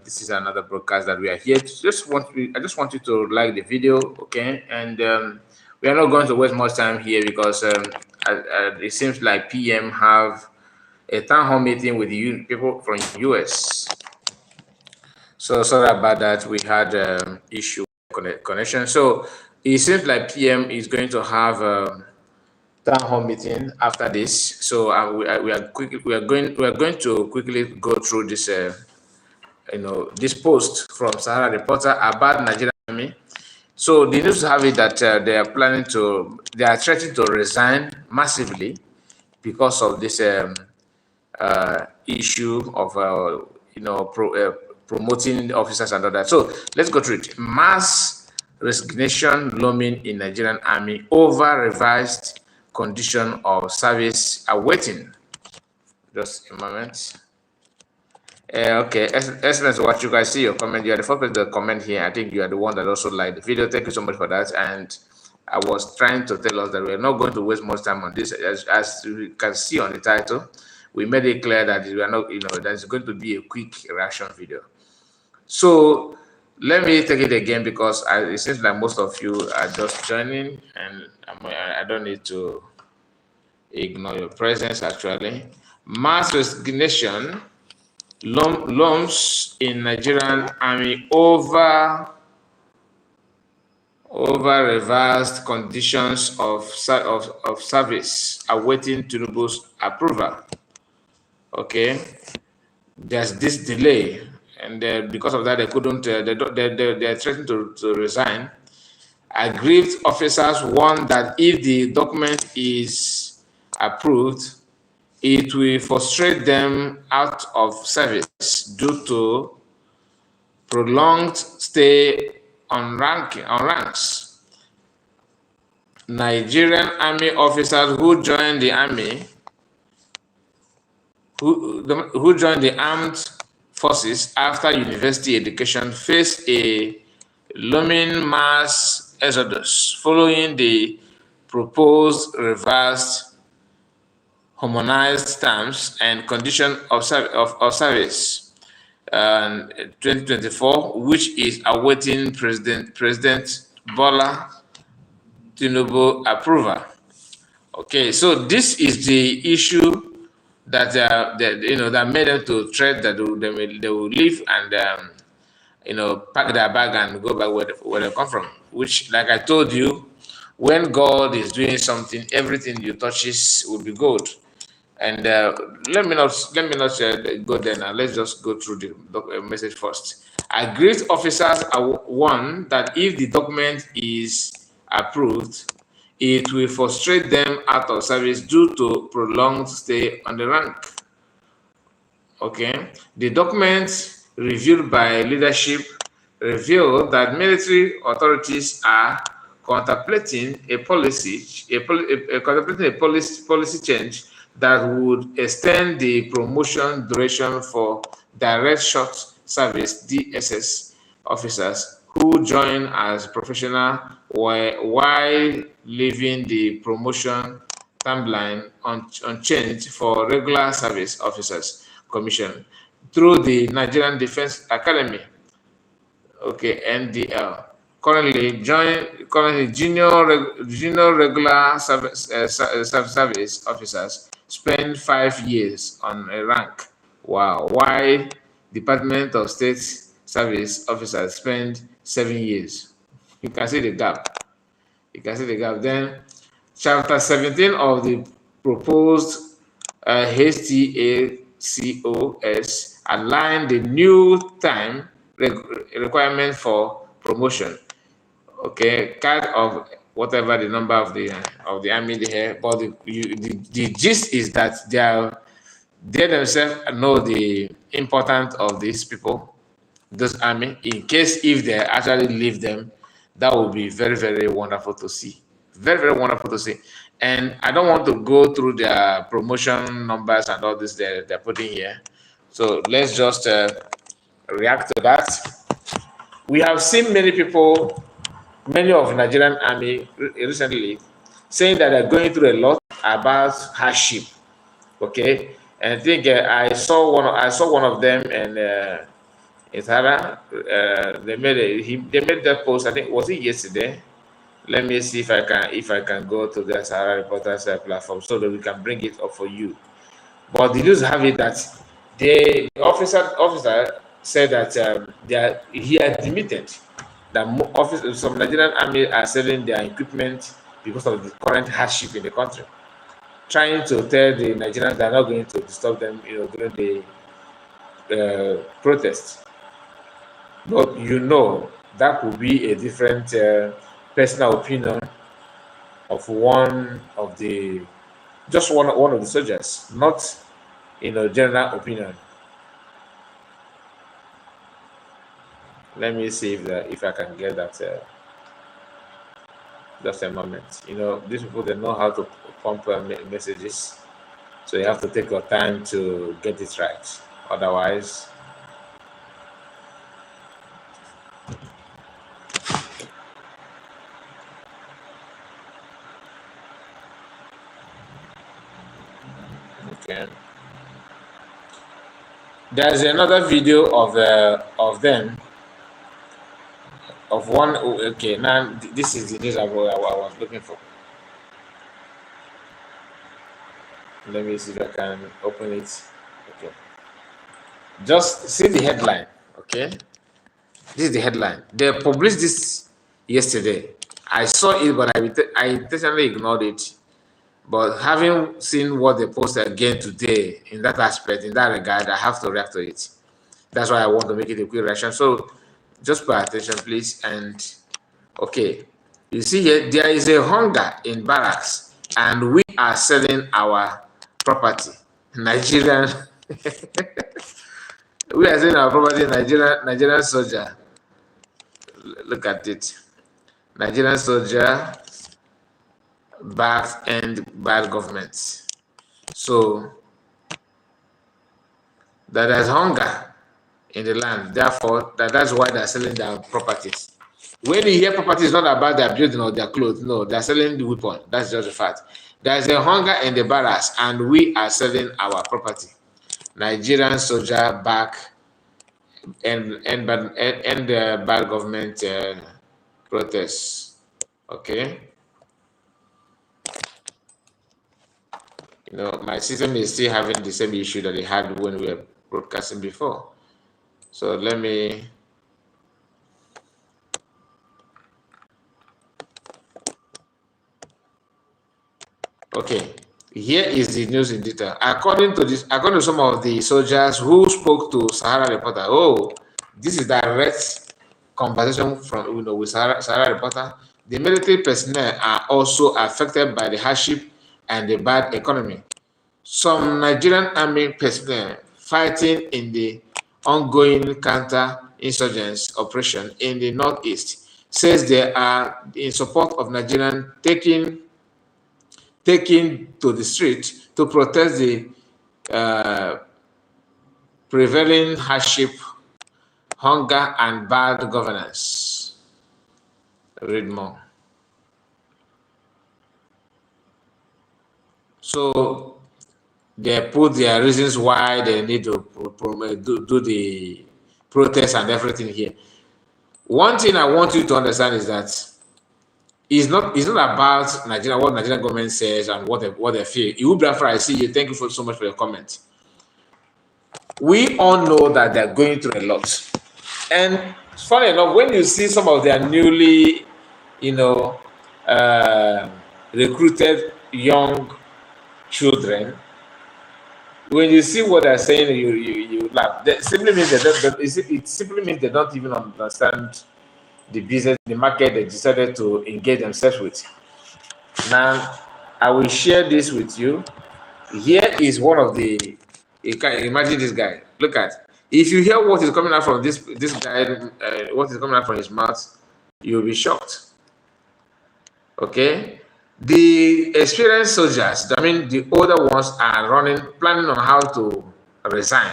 This is another broadcast that we are here. I just want you to like the video, okay? And we are not going to waste much time here because it seems like PM have a town hall meeting with the people from US. So sorry about that. We had issue connection. So it seems like PM is going to have town hall meeting after this. So we are going to quickly go through this. This post from Sahara Reporter about Nigerian army. So the news have it that they are threatening to resign massively because of this issue of promoting officers and all that. So let's go through it. Mass resignation looming in Nigerian army over revised condition of service awaiting. Just a moment. Okay, excellent. What you guys see your comment. You are the first person to comment here. I think you are the one that also liked the video. Thank you so much for that. And I was trying to tell us that we are not going to waste much time on this. As you can see on the title, we made it clear that we are not, there's going to be a quick reaction video. So let me take it again because it seems like most of you are just joining, and I don't need to ignore your presence. Actually, mass resignation looms in Nigerian army over reversed conditions of service awaiting Tinubu's approval. Okay, there's this delay, and because of that, they couldn't. They're threatening to resign. Aggrieved officers warn that if the document is approved, it will frustrate them out of service due to prolonged stay on ranks. Nigerian army officers who joined the army, who joined the armed forces after university education, face a looming mass exodus following the proposed reversed harmonized terms and condition of service 2024, which is awaiting President Bola Tinubu approval. Okay, so this is the issue that that made them to threat that they will leave and pack their bag and go back where they come from. Which, like I told you, when God is doing something, everything you touches will be good. And let me not go there now. Let's just go through the message first. Aggrieved officers are warned that if the document is approved, it will frustrate them out of service due to prolonged stay on the rank. Okay, the document reviewed by leadership revealed that military authorities are contemplating a policy change that would extend the promotion duration for direct short service (DSS) officers who join as professional while leaving the promotion timeline unchanged for regular service officers commission through the Nigerian Defense Academy, okay, NDL. Currently, junior regular service officers spend 5 years on a rank. Wow. Why Department of State Service officers spend 7 years? You can see the gap. Then, Chapter 17 of the proposed HTACOS align the new time requirement for promotion. Okay, kind of whatever the number of the army there, but the gist is that they themselves know the importance of these people, this army. In case if they actually leave them, that would be very, very wonderful to see. Very, very wonderful to see. And I don't want to go through their promotion numbers and all this they're putting here. So let's just react to that. We have seen many of Nigerian army recently saying that they're going through a lot about hardship. Okay, and I think I saw one of them, and In Sahara, they made that post. I think was it yesterday. Let me see if I can go to the Sahara Reporters platform so that we can bring it up for you. But the news have it that the officer said that he admitted that some Nigerian army are selling their equipment because of the current hardship in the country, trying to tell the Nigerians they are not going to disturb them, during the protest. But that could be a different personal opinion of one of the just one of the soldiers, not general opinion. Let me see if I can get that. Just a moment. These people they know how to pump messages, so you have to take your time to get it right. Otherwise, okay. There's another video of them of one. Okay, now this is the news I was looking for. Let me see if I can open it. Okay. Just see the headline. Okay. This is the headline. They published this yesterday. I saw it, but I intentionally ignored it. But having seen what they posted again today in that aspect, in that regard, I have to react to it. That's why I want to make it a quick reaction. So just pay attention, please. And okay, you see here, there is a hunger in barracks, and we are selling our property. Nigerian, we are selling our property. Nigerian soldier. Look at it. Nigerian soldier backed and bad government. So that there's hunger in the land. Therefore, that's why they're selling their properties. When you hear property, it's not about their building or their clothes. No, they're selling the weapon. That's just a fact. There's a hunger in the barracks, and we are selling our property. Nigerian soldier back and the bad government protests. Okay. My system is still having the same issue that it had when we were broadcasting before. So let me. Okay, here is the news in detail. According to some of the soldiers who spoke to Sahara Reporter, this is direct conversation from with Sahara Reporter. The military personnel are also affected by the hardship and the bad economy. Some Nigerian army personnel fighting in the ongoing counter-insurgents operation in the northeast says they are in support of Nigerian taking to the street to protest the prevailing hardship, hunger, and bad governance. Read more. So they put their reasons why they need to do the protest and everything here. One thing I want you to understand is that it's not about Nigeria, what Nigerian government says and what they feel. Iwu I see you. Thank you so much for your comment. We all know that they're going through a lot. And funny enough, when you see some of their newly, recruited young children, when you see what they're saying, you laugh. That simply means it simply means they don't even understand the business, the market they decided to engage themselves with. Now, I will share this with you. Here is one of the. You can imagine this guy. Look at. If you hear what is coming out from this guy, what is coming out from his mouth, you'll be shocked. Okay. The experienced soldiers, I mean the older ones, are planning on how to resign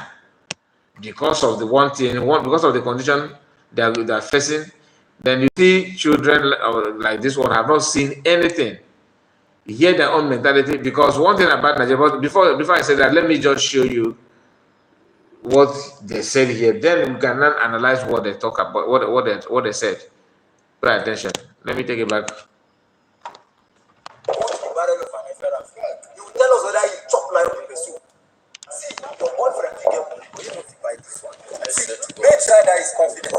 because of the because of the condition they're facing. Then you see children like this one have not seen anything. Hear their own mentality, because one thing about Nigeria, before I say that, let me just show you what they said here. Then we can now analyze what they talk about, what they said. Pay attention. Let me take it back. You tell us whether you chop like in the soup. See, your boyfriend will get money, but you don't buy this one. See, make sure that he's confident.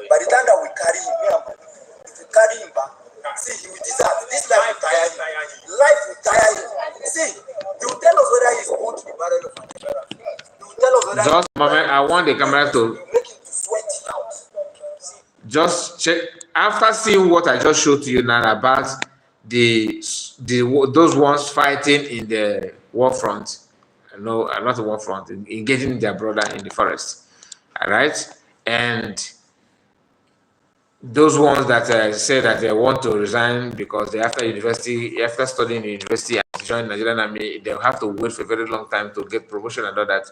By the time that we carry him, if we carry him back, see, he will desert. This life will tire him. Life will tire him. See, you tell us whether he's going to the barrel of an You tell us whether just a moment, I want the camera to make him to sweat it out. See, just check after seeing what I just showed to you now about those ones fighting in the war front. No, not the war front, engaging their brother in the forest. All right, and those ones that say that they want to resign because they after studying in university and join Nigerian Army, they'll have to wait for a very long time to get promotion and all that.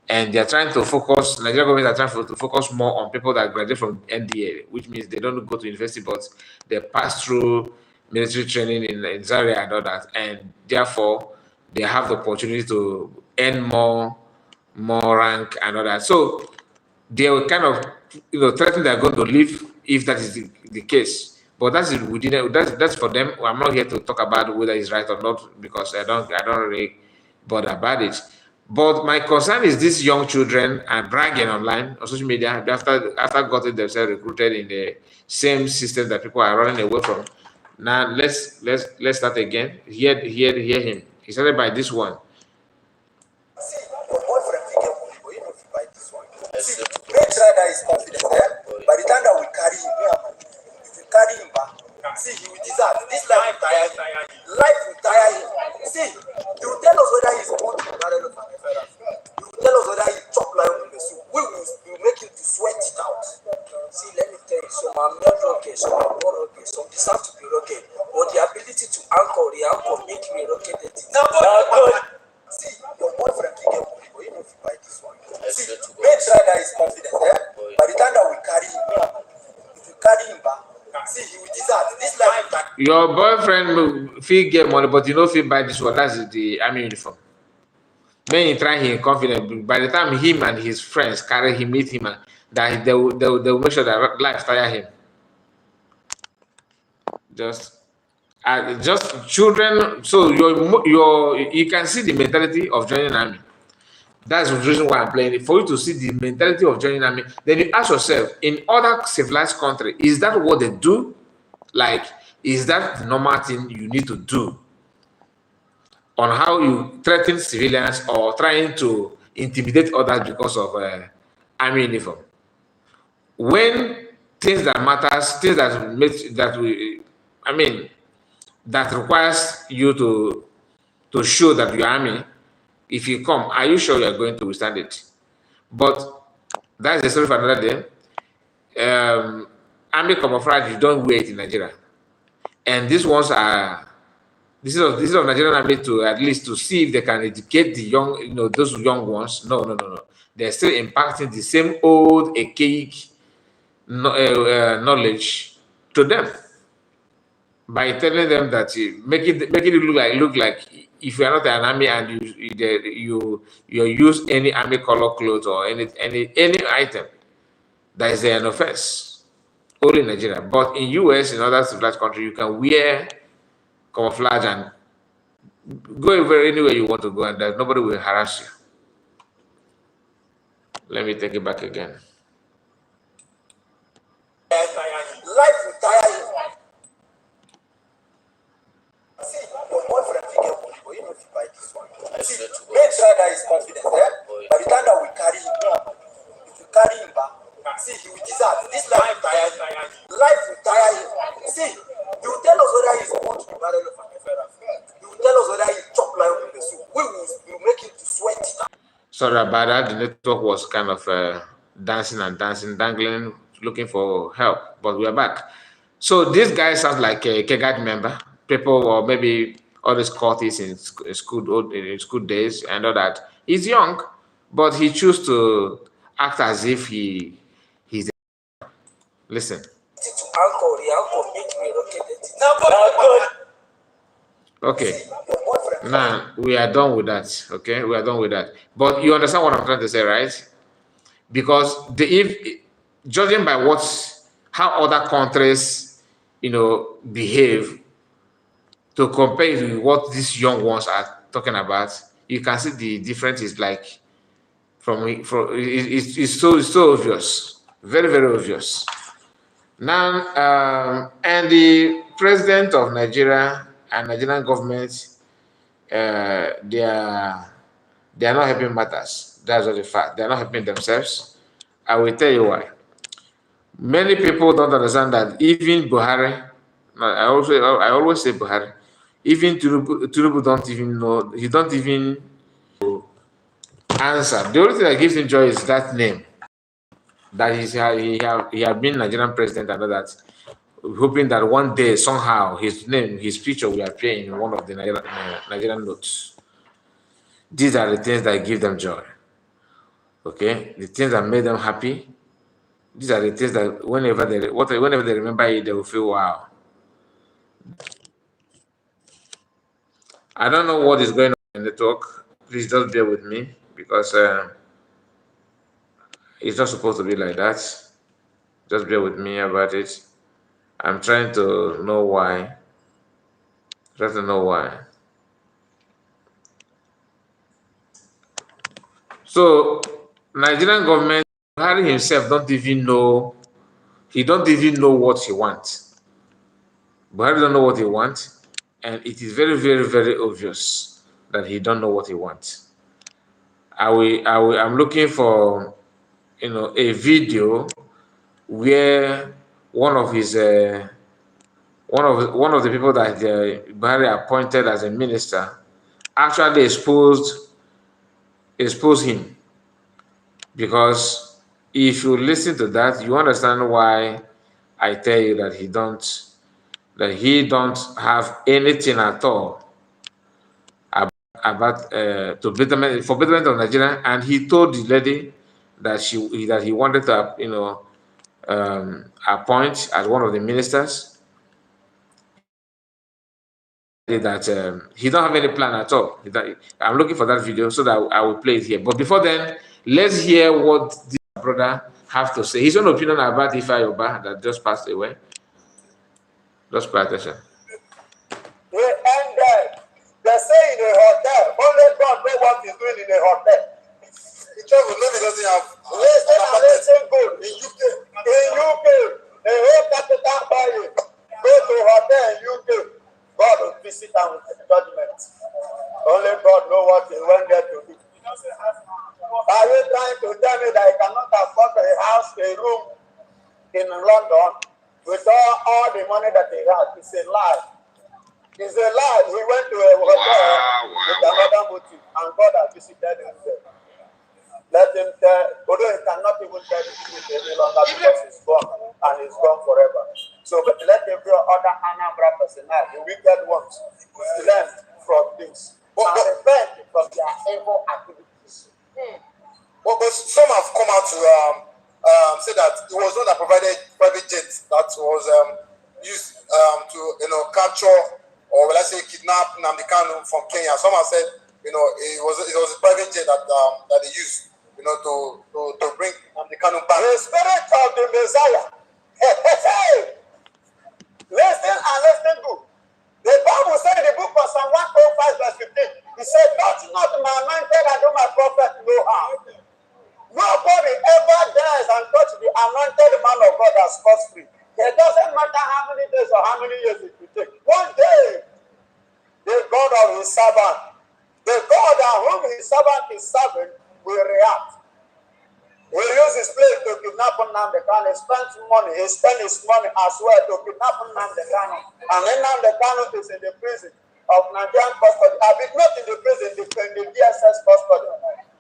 And they're trying to focus, Nigerian government are trying to focus more on people that graduate from NDA, which means they don't go to university, but they pass through military training in Zaria and all that. And therefore, they have the opportunity to earn more rank and all that. So they will kind of, threaten they're going to leave if that is the case. But that's for them. I'm not here to talk about whether it's right or not because I don't really bother about it. But my concern is these young children are bragging online on social media after getting themselves recruited in the same system that people are running away from. Now let's start again. Hear him. He started by this one. see, your boyfriend will get money, but you don't buy this one. See, make sure that he's confident. By the time that we carry him, if we carry him back, see, he will desert. This life will tire him. Life will tire him. See, you will tell us whether he's going to the barrel of an You will tell us whether he chop like in the soup. We will make him to sweat it out. See, let me tell you, some are not rocket, some are not rocket, some deserve to be rocket, but the ability to anchor, the anchor make me rocket. Now, see, your boyfriend will get money, but you don't buy this one. See, make sure that he's confident. By the time that we carry him, if we carry him back, see, he will desert. This life. Your boyfriend will feel get money, but you don't feel buy this one. That's the army uniform. When he try him confident, by the time him and his friends carry him, meet him, that they will make sure that life tire him. Just children. So you can see the mentality of joining army. That's the reason why I'm playing it, for you to see the mentality of joining army. Then you ask yourself, in other civilized countries, is that what they do? Like, is that the normal thing you need to do on how you threaten civilians or trying to intimidate others because of army uniform? When things that matters, things that requires you to show that you're army, if you come, are you sure you're going to withstand it? But that's the story for another day. Army camouflage, you don't wear it in Nigeria. And these ones are, this is of Nigerian army to at least to see if they can educate the young, those young ones. No. They're still impacting the same old archaic knowledge to them by telling them that make it look like if you are not an army and you use any army color clothes or any item, that is an offense only in Nigeria. But in US, in other civilized countries, you can wear camouflage and go anywhere you want to go, and nobody will harass you. Let me take it back again. Life will tire him. See, your boyfriend will get money, but you don't buy this one. See, make sure that he's confident. By the time that we carry him, if we carry him back, see, he will desert. This life will tire him. Life will tire him. See, you will tell us whether he's going to the barrel of an You will tell us whether he chop like in the soup. We will make him to sweat it out. Sorry about that. The network was kind of dancing, dangling, looking for help, but we are back. So this guy sounds like a KGAD member, people, or maybe all these cultists in school days and all that. He's young, but he chose to act as if he's. Listen. Okay. Now we are done with that. Okay, we are done with that. But you understand what I'm trying to say, right? because if judging by how other countries, behave, to compare it with what these young ones are talking about, you can see the difference is like it's so obvious, very very obvious. Now, and the president of Nigeria and Nigerian government, they are not helping matters. That's what the fact. They are not helping themselves. I will tell you why. Many people don't understand that even Buhari, I always say Buhari, even Tinubu don't even know. He don't even answer. The only thing that gives him joy is that name. That he have been Nigerian president and all that, hoping that one day somehow his picture will appear in one of the Nigerian notes. These are the things that give them joy. Okay, the things that made them happy. These are the things that whenever they remember it, they will feel wow. I don't know what is going on in the talk. Please just bear with me because it's not supposed to be like that. Just bear with me about it. I'm trying to know why. Try to know why. So Nigerian government, Buhari himself don't even know. He don't even know what he wants. Buhari don't know what he wants, and it is very, very, very obvious that he don't know what he wants. I'm looking for, a video where one of his one of the people that Buhari appointed as a minister actually exposed him, because if you listen to that, you understand why I tell you that he don't have anything at all about for betterment of Nigeria, and he told the lady that he wanted to appoint as one of the ministers, that he don't have any plan at all. I'm looking for that video so that I will play it here. But before then, let's hear what this brother have to say. His own opinion about Ifa Yoba that just passed away. Just pay attention. We ended. They say in a hotel, only God knows what he's doing in a hotel. The trouble, nobody doesn't have. Listen good. In UK. A whole capital body. Go to hotel in UK. God will visit them with judgment. Only God knows what he went there to do. Are you trying to tell me that he cannot afford a house, a room in London with all the money that he has? It's a lie. It's a lie. He went to a hotel with another motive, and God has visited him there. Let him tell, although he cannot even tell the truth any longer because he's gone, and he's gone forever. So, but let every other Anambra person now, the wicked ones, learn from this and repent from their evil activities. But some have come out to say that it was not a private jet that was used to capture, or let's say kidnap Nnamdi Kanu from Kenya. Some have said it was a private jet that they used to bring Nnamdi Kanu back. The spirit of the Messiah. Listen and listen good. The Bible said in the book of Psalm 105 verse 15, he said, touch not my anointed and do my prophet no harm. Nobody ever dies and touch the anointed man of God as scot free. It doesn't matter how many days or how many years it will take. One day, the God of his servant, the God on whom his servant is serving, will react. He use his place to kidnap Nnamdi Kanu. He spends money. He spends his money as well to kidnap Nnamdi Kanu. And then Nnamdi Kanu is in the prison of Nigerian custody. I mean, not in the prison, in the DSS custody.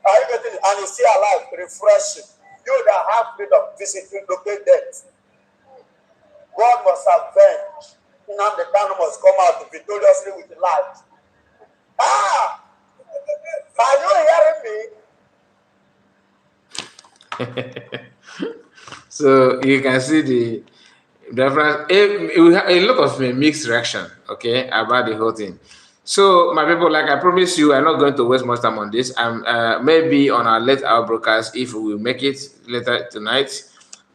Are you getting it? And he's still alive, refreshing. You that have freedom, visiting, locate death. God must avenge. Nnamdi Kanu must come out victoriously with the light. Ah! Are you hearing me? So you can see the difference. A lot of mixed reaction, okay, about the whole thing. So, my people, like I promised you, I'm not going to waste much time on this. Maybe on our late hour broadcast, if we make it later tonight,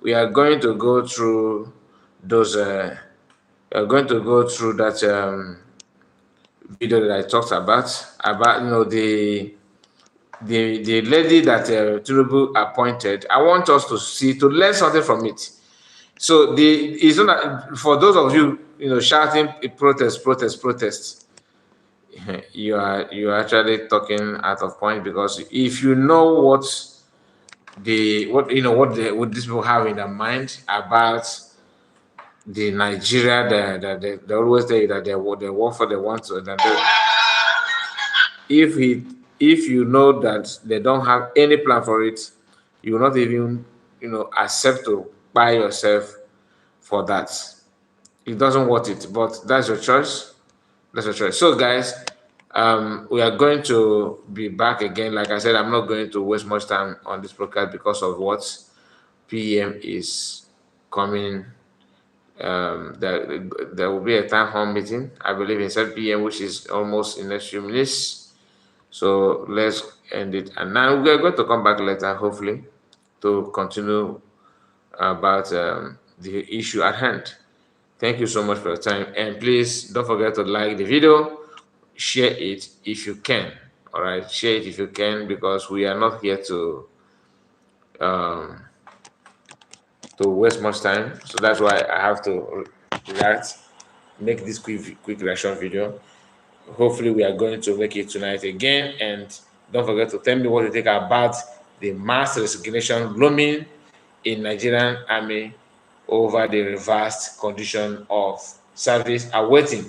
we are going to go through those. We are going to go through that video that I talked about the lady that Tinubu appointed. I want us to learn something from it. So it's not for those of you shouting protest. You are actually talking out of point, because if you know what what these people have in their mind about the Nigeria, they always say that they work for, they want to, that if you know that they don't have any plan for it, you will not even accept to buy yourself for that. It doesn't worth it, but that's your choice. That's your choice. So, guys, we are going to be back again. Like I said, I'm not going to waste much time on this podcast because of what PM is coming. There will be a town hall meeting, I believe, in 7 PM, which is almost in the next few minutes. So let's end it. And now we're going to come back later, hopefully, to continue about the issue at hand. Thank you so much for your time. And please don't forget to like the video, share it if you can. All right, share it if you can, because we are not here to waste much time. So that's why I have to make this quick reaction video. Hopefully, we are going to make it tonight again. And don't forget to tell me what you think about the mass resignation looming in Nigerian Army over the reversed condition of service, awaiting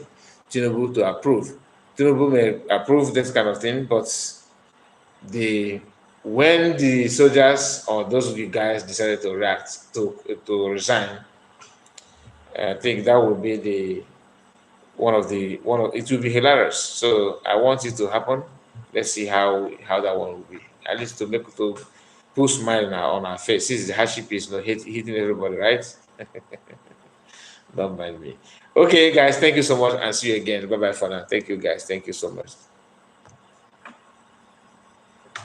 Tinubu to approve. Tinubu may approve this kind of thing, but when the soldiers or those of you guys decided to resign, I think that would be it will be hilarious. So I want it to happen. Let's see how that one will be. At least to put smile on our face. Since the hardship is not hitting everybody, right? Don't mind me. Okay, guys, thank you so much, and see you again. Bye bye for now. Thank you, guys. Thank you so much.